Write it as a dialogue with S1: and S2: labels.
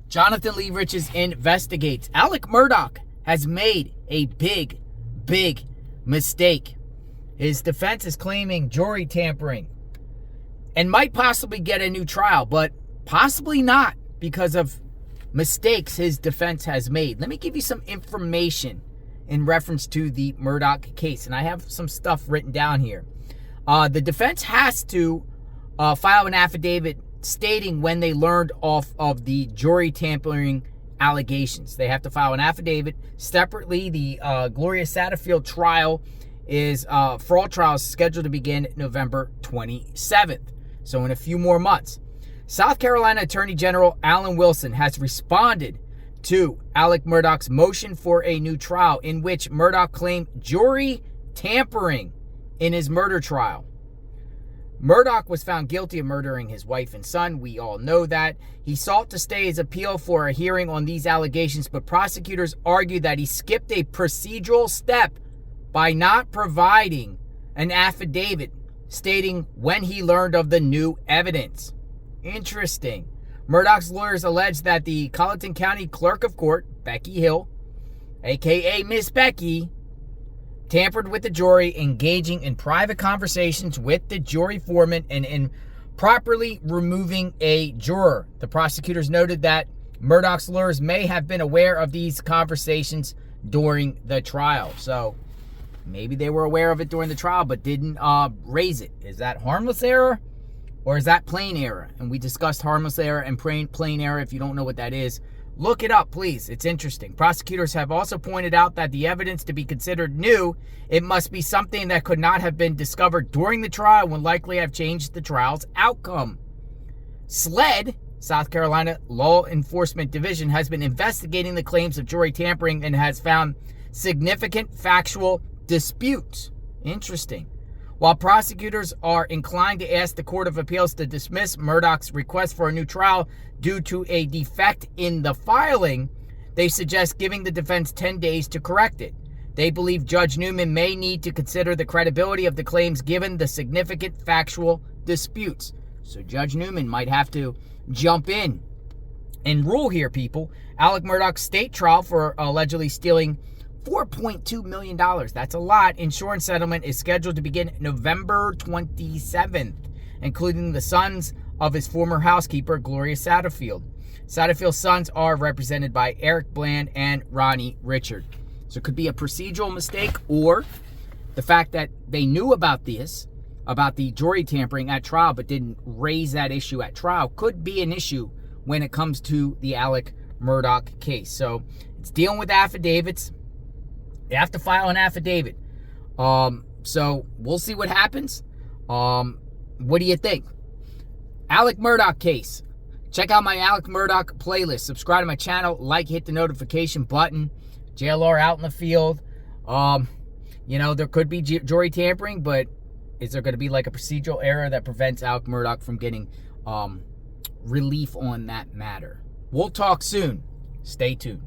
S1: Jonathan Lee Riches investigates. Alex Murdaugh has made a big mistake. His defense is claiming jury tampering and might possibly get a new trial, but possibly not because of mistakes his defense has made. Let me give you some information in reference to the Murdaugh case, and I have some stuff written down here. The defense has to file an affidavit stating when they learned of the jury tampering allegations. They have to file an affidavit. Separately, the Gloria Satterfield trial is, for all trials, scheduled to begin November 27th. So in a few more months. South Carolina Attorney General Alan Wilson has responded to Alex Murdaugh's motion for a new trial, in which Murdaugh claimed jury tampering in his murder trial. Murdaugh was found guilty of murdering his wife and son. We all know that. He sought to stay his appeal for a hearing on these allegations, but prosecutors argued that he skipped a procedural step by not providing an affidavit stating when he learned of the new evidence. Interesting. Murdaugh's lawyers alleged that the Colleton County Clerk of Court, Becky Hill, aka Miss Becky, tampered with the jury, engaging in private conversations with the jury foreman and improperly removing a juror. The prosecutors noted that Murdaugh's lawyers may have been aware of these conversations during the trial. So maybe they were aware of it during the trial but didn't raise it. Is that harmless error or is that plain error? And we discussed harmless error and plain error. If you don't know what that is, look it up, please. It's interesting. Prosecutors have also pointed out that the evidence to be considered new, it must be something that could not have been discovered during the trial and would likely have changed the trial's outcome. SLED, South Carolina Law Enforcement Division, has been investigating the claims of jury tampering and has found significant factual disputes. Interesting. While prosecutors are inclined to ask the Court of Appeals to dismiss Murdaugh's request for a new trial due to a defect in the filing, they suggest giving the defense 10 days to correct it. They believe Judge Newman may need to consider the credibility of the claims given the significant factual disputes. So Judge Newman might have to jump in and rule here, people. Alex Murdaugh's state trial for allegedly stealing $4.2 million. That's a lot. Insurance settlement is scheduled to begin November 27th, including the sons of his former housekeeper, Gloria Satterfield. Satterfield's sons are represented by Eric Bland and Ronnie Richard. So it could be a procedural mistake, or the fact that they knew about this, about the jury tampering at trial, but didn't raise that issue at trial, could be an issue when it comes to the Alex Murdaugh case. So it's dealing with affidavits. They have to file an affidavit. So we'll see what happens. What do you think? Alex Murdaugh case. Check out my Alex Murdaugh playlist. Subscribe to my channel. Like, hit the notification button. JLR out in the field. There could be jury tampering, but is there going to be like a procedural error that prevents Alex Murdaugh from getting relief on that matter? We'll talk soon. Stay tuned.